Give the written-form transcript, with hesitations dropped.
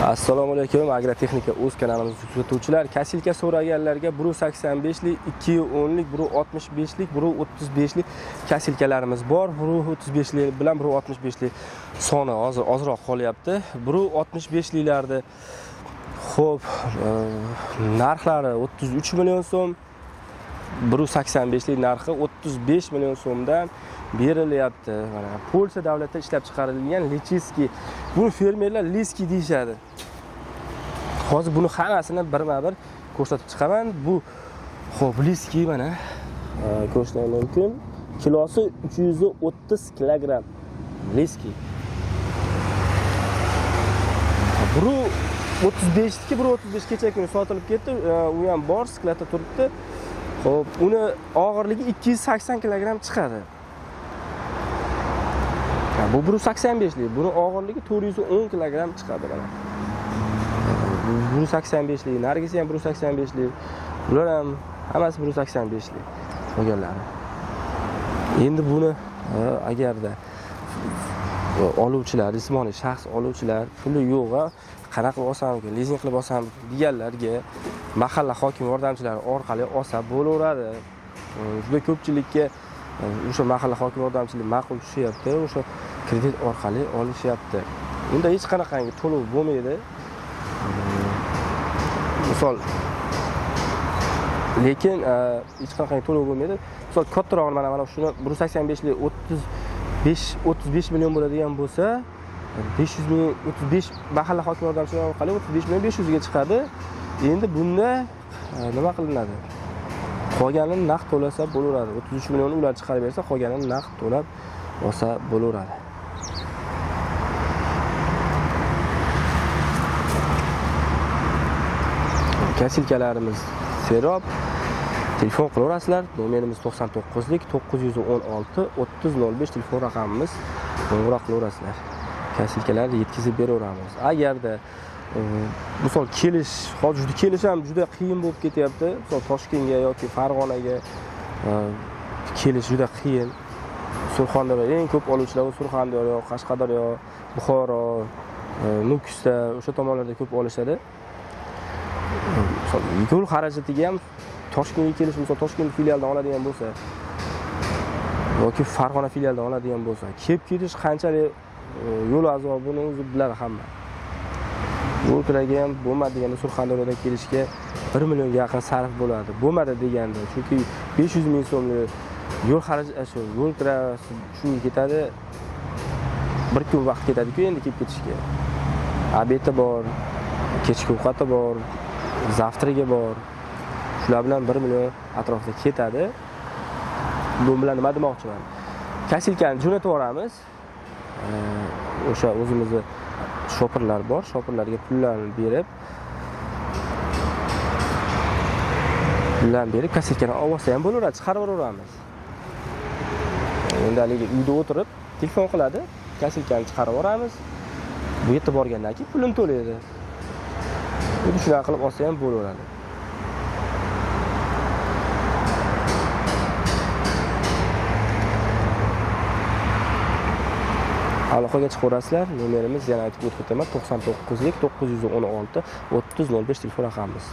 Assalomu alaykum, Agrotexnika o'z kanalimizga kuzatuvchilar. Kasilka so'raganlarga 1.85 lik, 2.10 lik, 1.65 lik, 1.35 lik kasilkalarimiz bor. 1.35 lik bilan 1.65 lik soni ozroq qolyapti. 1.65 liklarda xo'p, narxlari 33 million so'm. 1.85 lik narxi 35 million so'mdan berilyapti. Mana Polsha davlatida ishlab chiqarilgan Lichiski. Buni fermerlar Liski deyshadi. Hozir buni hammasini birma-bir ko'rsatib chiqaman. Bu xo'p, Liski mana ko'rishlar mumkin. Kilosi 330 kg. Liski. 1.35 niki 1.35 kecha kuni sotilib ketdi. U ham bor, skladda turibdi. Xo'p, uni og'irligi 280 kg chiqadi. Bu 1.85 lik, buni og'irligi 410 kg chiqadi mana. 1.85 lik, nargisi ham 1.85 lik. Bular ham hammasi 1.85 lik qolganlari. Endi buni agarda oluvchilar, jismoniy shaxs oluvchilar puli yo'q, qanaqa olsam, lizing qilib olsam deganlarga mahalla hokim yordamchilari orqali olsa bo'laveradi. Juda ko'pchilikka o'sha mahalla hokim yordamchiligi ma'qul tushyapti, o'sha kredit orqali olishyapti. Unda hech qanaqangi to'lov bo'lmaydi. Misol lekin hech qanaqangi to'lov bo'lmaydi. Misol kattaroq mana shuni 1.85 lik 35 million bo'ladigan bo'lsa, 500 million 35 mahalla hokim yordamchiligi orqali 35 million 500 ga chiqadi. Endi bunda nima qilinadi? Qolganini naqd to'lasa bo'laveradi. 33 million ular chiqarib bersa, qolganini naqd to'lab olsa bo'laveradi. Kasilkalarimiz serob. Telefon qilaverasizlar. Nomerimiz 99 lik 916 3005 telefon raqamimiz. Qo'ng'iroq qilaverasizlar. Kasilkalarni yetkazib beraveramiz. Agarda misol hozir kelish ham juda qiyin bo'lib ketyapti. Misol Toshkentga yoki Farg'onaga kelish juda qiyin. Surxondaryo eng ko'p oluvchilar Surxondaryo, Qashqadaryo, Buxoro, Nukusda o'sha tomonlarda ko'p olishadi. Misol yo'l xarajatiga ham Toshkentga kelish, misol Toshkent filialidan oladigan bo'lsa yoki Farg'ona filialidan oladigan bo'lsa, kelib ketish qanchalik yo'l azobini o'zi biladi hamma. Yo'lkiraga ham bo'lmadi deganda Surxondaryodan kelishga 1 millionga yaqin sarf bo'ladi. Bo'lmadi deganda, chunki 500 ming so'mlik yo'l xarajati, yo'l kirasi shu ketadi. Bir kun vaqt ketadi-ku endi kelib ketishga. Obedi bor, kechki ovqati bor, zavtriga bor. Shular bilan 1 million atrofida ketadi. Bu bilan nima demoqchiman? Kasilkani jo'natib yuboramiz. O'sha o'zimizning shopirlar bor, shopirlarga pullarni berib, kasilkani olsa ham bo'laveradi, chiqarib yuboramiz. Endi haligi uyda o'tirib telefon qiladi, kasilkani chiqarib yuboramiz. Bu yerga borgandan keyin pulini to'laydi. Endi shunaqa qilib olsa ham bo'laveradi. Aloqaga chiqaverasizlar. Nomerimiz yana aytib o'taman, 99 lik 916 3005 telefon raqamimiz.